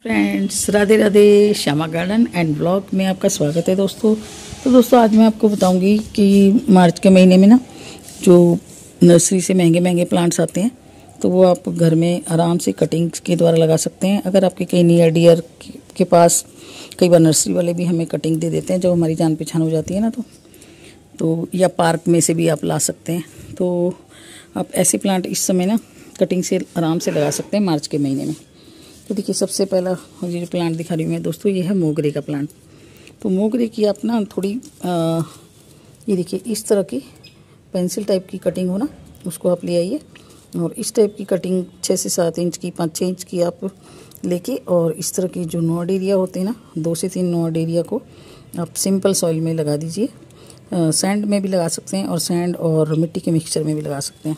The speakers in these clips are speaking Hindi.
Friends, Radhe Radhe. Shyama garden and blog में आपका स्वागत है दोस्तों। तो दोस्तों आज मैं आपको बताऊंगी कि मार्च के महीने में ना जो नर्सरी से महंगे महंगे प्लांट्स आते हैं तो वो आप घर में आराम से कटिंग्स के द्वारा लगा सकते हैं। अगर आपके कहीं नियर डियर के पास, कई बार नर्सरी वाले भी हमें कटिंग दे देते हैं जब हमारी जान पहचान हो जाती है ना, तो या पार्क में से भी आप ला सकते हैं। तो आप ऐसे प्लांट इस समय ना कटिंग से आराम से लगा सकते हैं मार्च के महीने में। तो देखिए, सबसे पहला मुझे जो प्लांट दिखा रही हूँ मैं दोस्तों, ये है मोगरे का प्लांट। तो मोगरे की आप ना थोड़ी ये देखिए इस तरह की पेंसिल टाइप की कटिंग हो ना, उसको आप ले आइए और इस टाइप की कटिंग 6 से 7 इंच की, 5-6 इंच की आप लेके, और इस तरह की जो नोड एरिया होते हैं ना, 2 से 3 नोड एरिया को आप सिंपल सॉइल में लगा दीजिए। सैंड में भी लगा सकते हैं और सैंड और मिट्टी के मिक्सचर में भी लगा सकते हैं।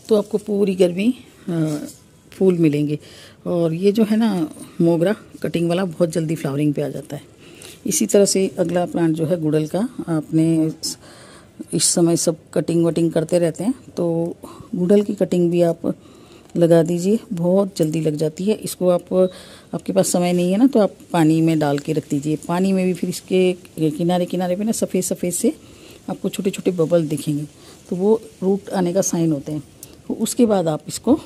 तो आपको पूरी गर्मी फूल मिलेंगे। और ये जो है ना मोगरा कटिंग वाला बहुत जल्दी फ्लावरिंग पे आ जाता है। इसी तरह से अगला प्लांट जो है गुड़हल का, आपने इस समय सब कटिंग वटिंग करते रहते हैं, तो गुड़हल की कटिंग भी आप लगा दीजिए, बहुत जल्दी लग जाती है। इसको आपके पास समय नहीं है ना, तो आप पानी में डाल के रख दीजिए। पानी में भी फिर इसके किनारे किनारे पे ना सफ़ेद सफ़ेद से आपको छोटे छोटे बबल दिखेंगे, तो वो रूट आने का साइन होते हैं। तो उसके बाद आप इसको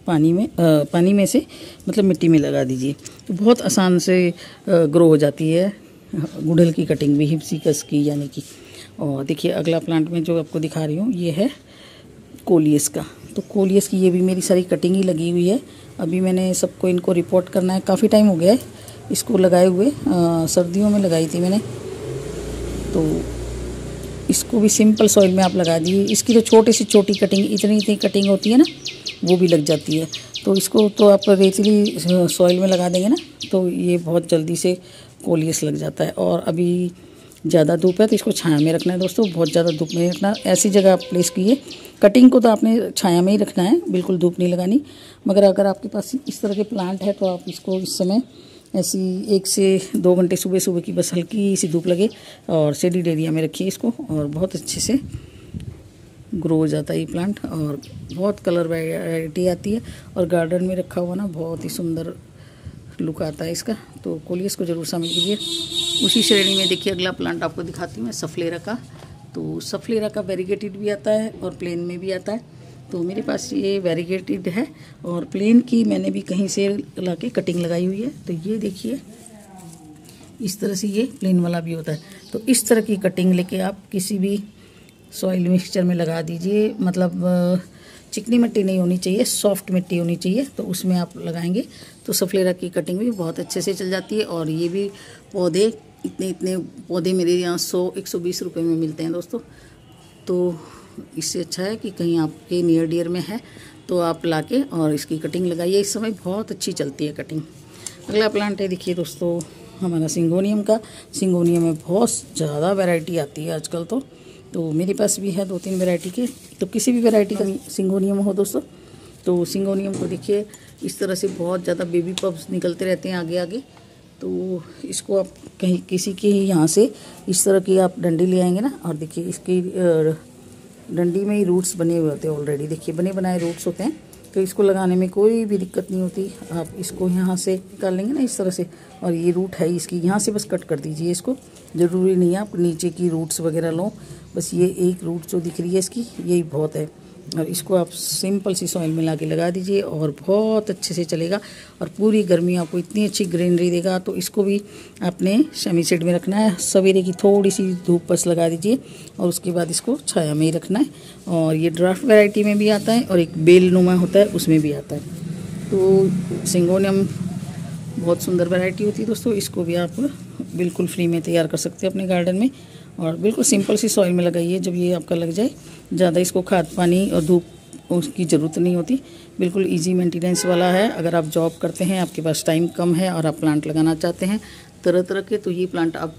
पानी में से मतलब मिट्टी में लगा दीजिए, तो बहुत आसान से ग्रो हो जाती है गुड़हल की कटिंग भी, हिप्सिकस की यानी कि। और देखिए अगला प्लांट में जो आपको दिखा रही हूँ ये है कोलियस का। तो कोलियस की ये भी मेरी सारी कटिंग ही लगी हुई है। अभी मैंने सबको इनको रिपोर्ट करना है, काफ़ी टाइम हो गया है इसको लगाए हुए, सर्दियों में लगाई थी मैंने। तो इसको भी सिंपल सॉइल में आप लगा दीजिए। इसकी तो छोटी कटिंग, इतनी कटिंग होती है ना, वो भी लग जाती है। तो इसको तो आप रेतीली सॉइल में लगा देंगे ना, तो ये बहुत जल्दी से कोलियस लग जाता है। और अभी ज़्यादा धूप है तो इसको छाया में रखना है दोस्तों, बहुत ज़्यादा धूप में रखना। ऐसी जगह आप प्लेस कीजिए। कटिंग को तो आपने छाया में ही रखना है, बिल्कुल धूप नहीं लगानी। मगर अगर आपके पास इस तरह के प्लांट है तो आप इसको इस समय ऐसी 1 से 2 घंटे सुबह सुबह की बस हल्की सी धूप लगे और शेडिड एरिया में रखिए इसको, और बहुत अच्छे से ग्रो हो जाता है ये प्लांट। और बहुत कलर वैरायटी आती है और गार्डन में रखा हुआ ना बहुत ही सुंदर लुक आता है इसका। तो कोलियस को ज़रूर शामिल कीजिए। उसी श्रेणी में देखिए अगला प्लांट आपको दिखाती हूँ मैं, सफलेरा का। तो सफलेरा का वेरीगेटेड भी आता है और प्लेन में भी आता है। तो मेरे पास ये वेरीगेटेड है और प्लेन की मैंने भी कहीं से ला के कटिंग लगाई हुई है। तो ये देखिए इस तरह से ये प्लेन वाला भी होता है। तो इस तरह की कटिंग लेके आप किसी भी सॉइल मिक्सचर में लगा दीजिए। मतलब चिकनी मिट्टी नहीं होनी चाहिए, सॉफ्ट मिट्टी होनी चाहिए, तो उसमें आप लगाएंगे तो सफलेरा की कटिंग भी बहुत अच्छे से चल जाती है। और ये भी पौधे, इतने पौधे मेरे यहाँ 100-120 रुपये में मिलते हैं दोस्तों। तो इससे अच्छा है कि कहीं आपके नियर डियर में है तो आप लाके और इसकी कटिंग लगाइए। इस समय बहुत अच्छी चलती है कटिंग। अगला प्लांट है देखिए दोस्तों हमारा सिंगोनियम का। सिंगोनियम में बहुत ज़्यादा वैरायटी आती है आजकल। तो मेरे पास भी है 2-3 वैरायटी के। तो किसी भी वैरायटी का सिंगोनियम हो दोस्तों, तो सिंगोनियम को देखिए इस तरह से बहुत ज़्यादा बेबी पब्स निकलते रहते हैं आगे आगे। तो इसको आप कहीं किसी के यहाँ से इस तरह की आप डंडी ले आएंगे ना, और देखिए इसकी डंडी में ही रूट्स बने हुए होते हैं ऑलरेडी। देखिए बने बनाए रूट्स होते हैं, तो इसको लगाने में कोई भी दिक्कत नहीं होती। आप इसको यहाँ से निकाल लेंगे ना इस तरह से, और ये रूट है इसकी, यहाँ से बस कट कर दीजिए इसको। ज़रूरी नहीं है आप नीचे की रूट्स वगैरह लो, बस ये एक रूट जो दिख रही है इसकी यही बहुत है। और इसको आप सिंपल सी सॉइल में ला के लगा दीजिए और बहुत अच्छे से चलेगा और पूरी गर्मी आपको इतनी अच्छी ग्रीनरी देगा। तो इसको भी आपने सेमी शेड में रखना है। सवेरे की थोड़ी सी धूप बस लगा दीजिए और उसके बाद इसको छाया में ही रखना है। और ये ड्राफ्ट वैरायटी में भी आता है और एक बेल नुमा होता है उसमें भी आता है। तो सिंगोनियम बहुत सुंदर वैरायटी होती है दोस्तों। इसको भी आप बिल्कुल फ्री में तैयार कर सकते हैं अपने गार्डन में, और बिल्कुल सिंपल सी सॉइल में लगाइए। जब ये आपका लग जाए, ज़्यादा इसको खाद पानी और धूप उसकी ज़रूरत नहीं होती, बिल्कुल इजी मेंटेनेंस वाला है। अगर आप जॉब करते हैं, आपके पास टाइम कम है और आप प्लांट लगाना चाहते हैं तरह तरह के, तो ये प्लांट आप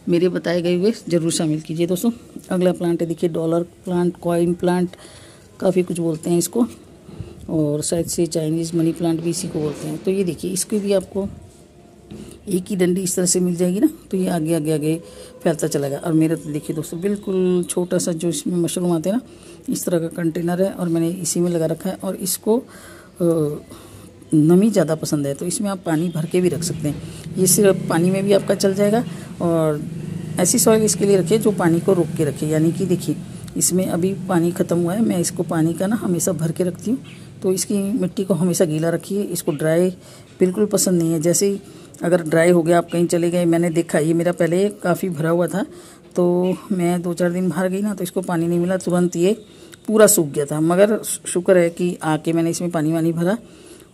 मेरे बताए गए हुए ज़रूर शामिल कीजिए दोस्तों। अगला प्लांट है देखिए डॉलर प्लांट, कॉइन प्लांट, काफ़ी कुछ बोलते हैं इसको, और शायद से चाइनीज़ मनी प्लांट भी इसी को बोलते हैं। तो ये देखिए इसकी भी आपको एक ही डंडी इस तरह से मिल जाएगी ना, तो ये आगे आगे आगे फैलता चलेगा। और मेरा तो देखिए दोस्तों बिल्कुल छोटा सा जो इसमें मशरूम आते हैं ना, इस तरह का कंटेनर है और मैंने इसी में लगा रखा है। और इसको नमी ज़्यादा पसंद है तो इसमें आप पानी भर के भी रख सकते हैं। ये सिर्फ पानी में भी आपका चल जाएगा। और ऐसी सॉइल इसके लिए रखिए जो पानी को रोक के रखे, यानी कि देखिए इसमें अभी पानी ख़त्म हुआ है, मैं इसको पानी का ना हमेशा भर के रखती हूँ। तो इसकी मिट्टी को हमेशा गीला रखिए, इसको ड्राई बिल्कुल पसंद नहीं है। जैसे ही अगर ड्राई हो गया, आप कहीं चले गए, मैंने देखा ये मेरा पहले काफ़ी भरा हुआ था, तो मैं 2-4 दिन बाहर गई ना तो इसको पानी नहीं मिला, तुरंत ये पूरा सूख गया था। मगर शुक्र है कि आके मैंने इसमें पानी वानी भरा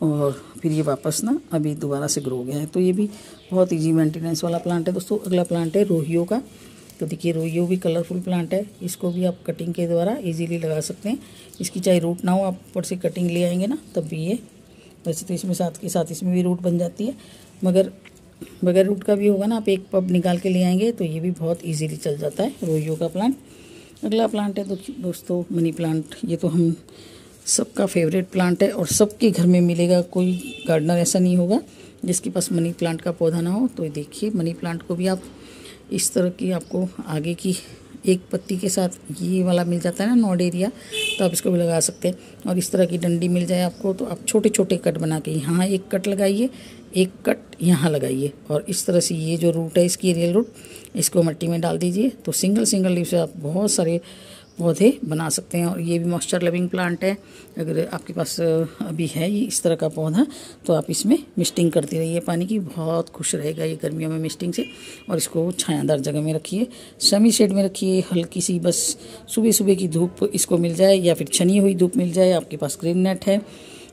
और फिर ये वापस ना अभी दोबारा से ग्रो हो गया है। तो ये भी बहुत इजी मेंटेनेंस वाला प्लांट है दोस्तों। अगला प्लांट है रोहियो का। तो देखिए रोहियो भी कलरफुल प्लांट है, इसको भी आप कटिंग के द्वारा इजीली लगा सकते हैं। इसकी चाहे रूट ना हो, आप ऊपर से कटिंग ले आएंगे ना तब भी ये, वैसे तो इसमें साथ के साथ इसमें भी रूट बन जाती है, मगर बगैर रूट का भी होगा ना, आप एक पब निकाल के ले आएंगे तो ये भी बहुत ईजीली चल जाता है रोहियो का प्लांट। अगला प्लांट है दोस्तों मनी प्लांट। ये तो हम सबका फेवरेट प्लांट है और सबके घर में मिलेगा, कोई गार्डनर ऐसा नहीं होगा जिसके पास मनी प्लांट का पौधा ना हो। तो देखिए मनी प्लांट को भी आप इस तरह की, आपको आगे की एक पत्ती के साथ ये वाला मिल जाता है ना नोड एरिया, तो आप इसको भी लगा सकते हैं। और इस तरह की डंडी मिल जाए आपको तो आप छोटे छोटे कट बना के यहाँ एक कट लगाइए, एक कट यहाँ लगाइए, और इस तरह से ये जो रूट है इसकी रियल रूट, इसको मिट्टी में डाल दीजिए। तो सिंगल सिंगल लीव से आप बहुत सारे पौधे बना सकते हैं। और ये भी मॉइस्चर लविंग प्लांट है। अगर आपके पास अभी है ये इस तरह का पौधा तो आप इसमें मिस्टिंग करती रहिए पानी की, बहुत खुश रहेगा ये गर्मियों में मिस्टिंग से। और इसको छायादार जगह में रखिए, सेमी शेड में रखिए, हल्की सी बस सुबह सुबह की धूप इसको मिल जाए या फिर छनी हुई धूप मिल जाए। आपके पास ग्रीन नेट है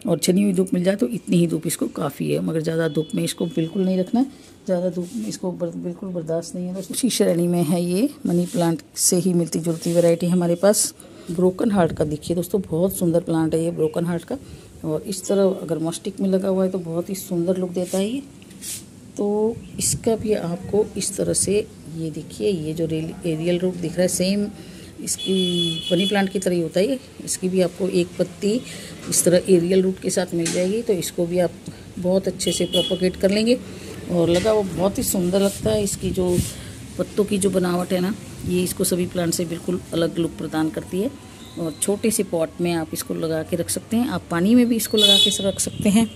और छनी हुई धूप मिल जाए तो इतनी ही धूप इसको काफ़ी है, मगर ज़्यादा धूप में इसको बिल्कुल नहीं रखना है, ज़्यादा धूप में इसको बिल्कुल बर्दाश्त नहीं है। बस उसी श्रेणी में है ये, मनी प्लांट से ही मिलती जुलती वैरायटी हमारे पास। ब्रोकन हार्ट का देखिए दोस्तों, बहुत सुंदर प्लांट है ये ब्रोकन हार्ट का। और इस तरह अगर मॉस्टिक में लगा हुआ है तो बहुत ही सुंदर लुक देता है ये। तो इसका भी आपको इस तरह से, ये देखिए ये जो एरियल रूट दिख रहा है सेम इसकी मनी प्लांट की तरह ही होता है ये। इसकी भी आपको एक पत्ती इस तरह एरियल रूट के साथ मिल जाएगी, तो इसको भी आप बहुत अच्छे से प्रोपोगेट कर लेंगे और लगा वो बहुत ही सुंदर लगता है। इसकी जो पत्तों की जो बनावट है ना, ये इसको सभी प्लांट से बिल्कुल अलग लुक प्रदान करती है। और छोटे से पॉट में आप इसको लगा के रख सकते हैं, आप पानी में भी इसको लगा के रख सकते हैं।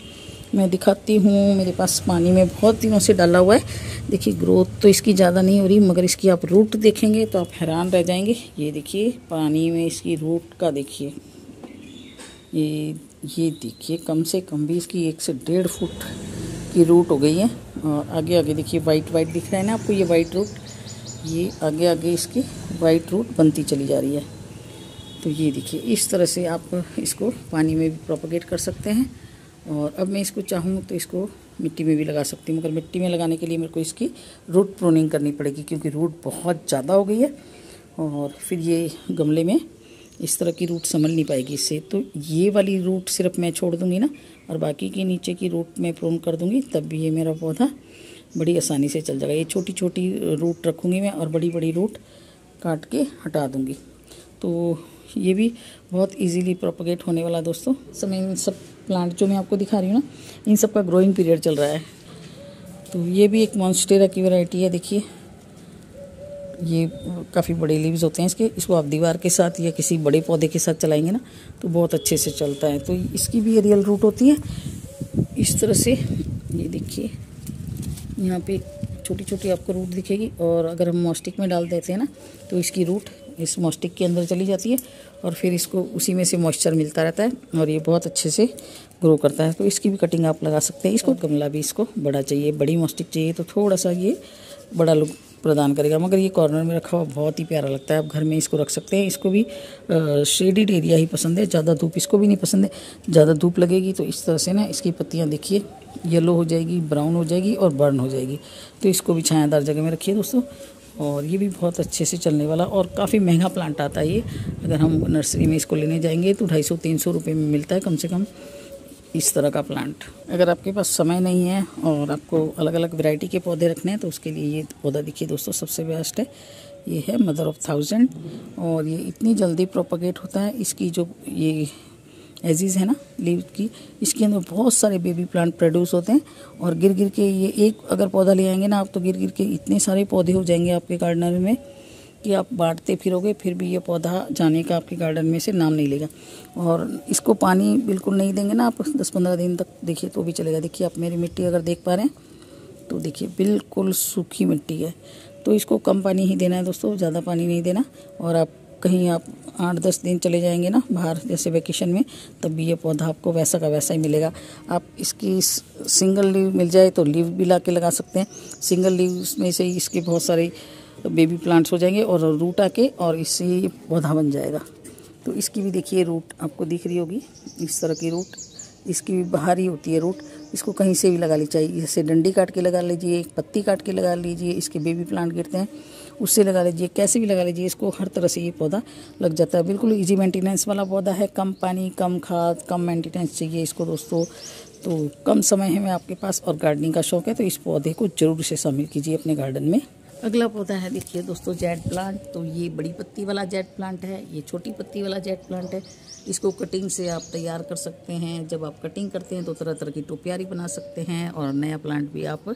मैं दिखाती हूँ, मेरे पास पानी में बहुत दिनों से डाला हुआ है। देखिए ग्रोथ तो इसकी ज़्यादा नहीं हो रही, मगर इसकी आप रूट देखेंगे तो आप हैरान रह जाएंगे। ये देखिए पानी में इसकी रूट का देखिए, ये देखिए कम से कम भी इसकी 1 से 1.5 फुट की रूट हो गई है। और आगे आगे देखिए वाइट वाइट दिख रहा है ना आपको, ये वाइट रूट, ये आगे आगे इसकी वाइट रूट बनती चली जा रही है। तो ये देखिए इस तरह से आप इसको पानी में भी प्रोपोगेट कर सकते हैं। और अब मैं इसको चाहूँ तो इसको मिट्टी में भी लगा सकती हूँ, मगर मिट्टी में लगाने के लिए मेरे को इसकी रूट प्रूनिंग करनी पड़ेगी, क्योंकि रूट बहुत ज़्यादा हो गई है और फिर ये गमले में इस तरह की रूट संभल नहीं पाएगी इससे। तो ये वाली रूट सिर्फ मैं छोड़ दूँगी ना, और बाकी की नीचे की रूट मैं प्रून कर दूँगी, तब भी ये मेरा पौधा बड़ी आसानी से चल जाएगा। ये छोटी छोटी रूट रखूँगी मैं और बड़ी बड़ी रूट काट के हटा दूँगी। तो ये भी बहुत इजीली प्रोपोगेट होने वाला दोस्तों। समय इन सब प्लांट जो मैं आपको दिखा रही हूँ ना, इन सब का ग्रोइंग पीरियड चल रहा है। तो ये भी एक मॉन्स्टेरा की वैरायटी है। देखिए ये काफ़ी बड़े लीव्स होते हैं इसके, इसको आप दीवार के साथ या किसी बड़े पौधे के साथ चलाएंगे ना तो बहुत अच्छे से चलता है। तो इसकी भी रियल रूट होती है इस तरह से। ये देखिए यहाँ पे छोटी छोटी आपको रूट दिखेगी, और अगर हम मॉस्टिक में डाल देते हैं ना तो इसकी रूट इस मॉस्टिक के अंदर चली जाती है और फिर इसको उसी में से मॉइस्चर मिलता रहता है और ये बहुत अच्छे से ग्रो करता है। तो इसकी भी कटिंग आप लगा सकते हैं। इसको गमला भी इसको बड़ा चाहिए, बड़ी मॉस्टिक चाहिए तो थोड़ा सा ये बड़ा लुक प्रदान करेगा, मगर ये कॉर्नर में रखा हुआ बहुत ही प्यारा लगता है। आप घर में इसको रख सकते हैं। इसको भी शेडिड एरिया ही पसंद है, ज़्यादा धूप इसको भी नहीं पसंद है। ज़्यादा धूप लगेगी तो इस तरह से ना इसकी पत्तियाँ देखिए येलो हो जाएगी, ब्राउन हो जाएगी और बर्न हो जाएगी। तो इसको भी छायादार जगह में रखिए दोस्तों। और ये भी बहुत अच्छे से चलने वाला और काफ़ी महंगा प्लांट आता है ये। अगर हम नर्सरी में इसको लेने जाएंगे तो 250-300 रुपये में मिलता है कम से कम इस तरह का प्लांट। अगर आपके पास समय नहीं है और आपको अलग अलग वैरायटी के पौधे रखने हैं तो उसके लिए ये पौधा देखिए दोस्तों सबसे बेस्ट है। ये है मदर ऑफ 1000 और ये इतनी जल्दी प्रोपोगेट होता है। इसकी जो ये एजीज है ना लीव की, इसके अंदर बहुत सारे बेबी प्लांट प्रोड्यूस होते हैं और गिर गिर के ये एक अगर पौधा ले आएंगे ना आप तो गिर गिर के इतने सारे पौधे हो जाएंगे आपके गार्डनर में कि आप बांटते फिरोगे फिर भी ये पौधा जाने का आपके गार्डन में से नाम नहीं लेगा। और इसको पानी बिल्कुल नहीं देंगे ना आप 10-15 दिन तक, देखिए तो भी चलेगा। देखिए आप मेरी मिट्टी अगर देख पा रहे हैं तो देखिए बिल्कुल सूखी मिट्टी है। तो इसको कम पानी ही देना है दोस्तों, ज़्यादा पानी नहीं देना। और आप कहीं आप 8-10 दिन चले जाएंगे ना बाहर, जैसे वेकेशन में, तब भी ये पौधा आपको वैसा का वैसा ही मिलेगा। आप इसकी सिंगल लीव मिल जाए तो लीव भी ला के लगा सकते हैं। सिंगल लीव में से ही इसके बहुत सारे बेबी प्लांट्स हो जाएंगे और रूट आके और इससे ही पौधा बन जाएगा। तो इसकी भी देखिए रूट आपको दिख रही होगी, इस तरह की रूट, इसकी भी बाहर ही होती है रूट। इसको कहीं से भी लगा ली चाहिए, जैसे डंडी काट के लगा लीजिए, पत्ती काट के लगा लीजिए, इसके बेबी प्लांट गिरते हैं उससे लगा लीजिए, कैसे भी लगा लीजिए, इसको हर तरह से ये पौधा लग जाता है। बिल्कुल इजी मेंटेनेंस वाला पौधा है, कम पानी, कम खाद, कम मेंटेनेंस चाहिए इसको दोस्तों। तो कम समय है में आपके पास और गार्डनिंग का शौक है तो इस पौधे को जरूर से शामिल कीजिए अपने गार्डन में। अगला पौधा है देखिए दोस्तों जेड प्लांट। तो ये बड़ी पत्ती वाला जेड प्लांट है, ये छोटी पत्ती वाला जेड प्लांट है। इसको कटिंग से आप तैयार कर सकते हैं। जब आप कटिंग करते हैं तो तरह तरह की टोपियारी बना सकते हैं और नया प्लांट भी आप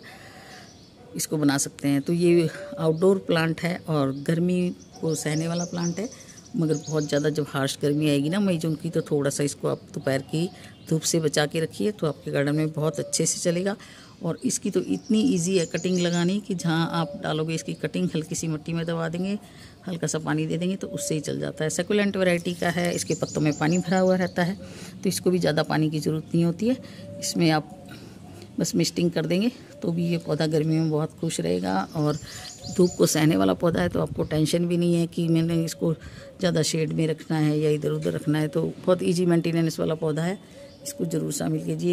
इसको बना सकते हैं। तो ये आउटडोर प्लांट है और गर्मी को सहने वाला प्लांट है। मगर बहुत ज़्यादा जब हार्श गर्मी आएगी ना मई जून की, तो थोड़ा सा इसको आप दोपहर की धूप से बचा के रखिए तो आपके गार्डन में बहुत अच्छे से चलेगा। और इसकी तो इतनी इजी है कटिंग लगानी कि जहाँ आप डालोगे इसकी कटिंग हल्की सी मिट्टी में दबा देंगे, हल्का सा पानी दे देंगे तो उससे ही चल जाता है। सकुलेंट वैरायटी का है, इसके पत्तों में पानी भरा हुआ रहता है तो इसको भी ज़्यादा पानी की ज़रूरत नहीं होती है। इसमें आप बस मिस्टिंग कर देंगे तो भी ये पौधा गर्मी में बहुत खुश रहेगा। और धूप को सहने वाला पौधा है तो आपको टेंशन भी नहीं है कि मैंने इसको ज़्यादा शेड में रखना है या इधर उधर रखना है। तो बहुत इजी मेंटेनेंस वाला पौधा है, इसको ज़रूर शामिल कीजिए।